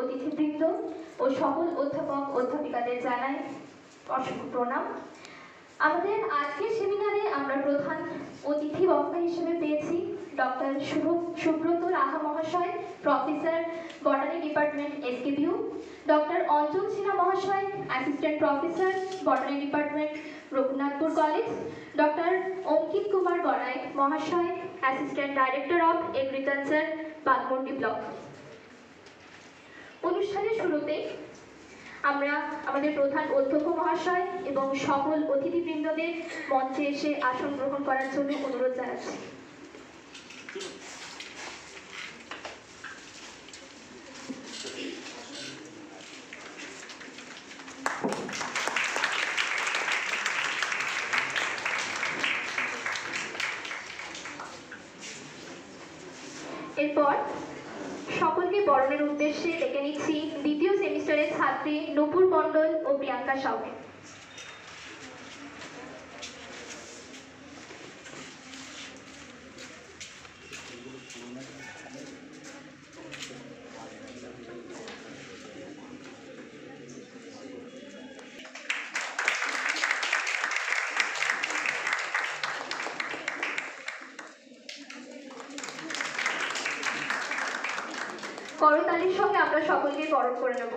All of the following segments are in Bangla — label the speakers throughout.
Speaker 1: অতিথিবৃন্দ ও সকল অধ্যাপক অধ্যাপিকাদের জানাই অসংখ্য প্রণাম। আমাদের আজকের সেমিনারে আমরা প্রধান অতিথি বক্তা হিসেবে পেয়েছি ডক্টর সুব্রত রাহা মহাশয়, professor, botany department, SKBU, doctor Anjan Sinha মহাশয়, assistant professor, botany department, Raghunathpur college, doctor Ankit Kumar Garai মহাশয়, assistant director of agriculture, Baghmundi block. অনুষ্ঠানের শুরুতে আমরা আমাদের প্রধান অধ্যক্ষ মহাশয় এবং সকল অতিথিবৃন্দদের মঞ্চে এসে আসন গ্রহণ করার জন্য অনুরোধ জানাচ্ছি। এরপর সকলকে বরণের উদ্দেশ্যে ডেকে নিচ্ছি দ্বিতীয় সেমিস্টারের ছাত্রী নূপুর মণ্ডল ও প্রিয়াঙ্কা সাউকে। করতালির সঙ্গে আমরা সকলকে বরণ করে নেব।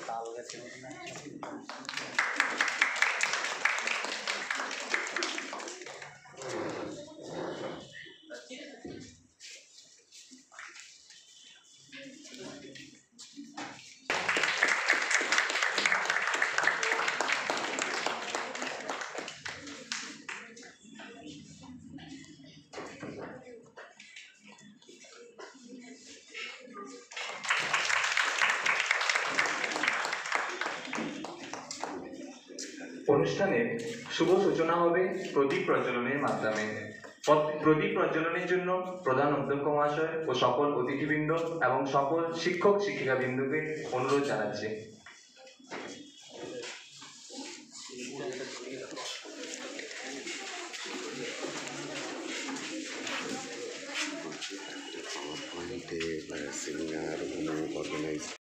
Speaker 2: তাল গাছে
Speaker 3: অনুষ্ঠানের শুভ সূচনা হবে প্রদীপ প্রজ্বলনের মাধ্যমে। প্রদীপ প্রজ্বলনের জন্য প্রধান অধ্যক্ষ মহাশয় ও সকল অতিথিবৃন্দ এবং সকল শিক্ষক শিক্ষিকাবৃন্দকে অনুরোধ জানাচ্ছি।
Speaker 4: seminars organized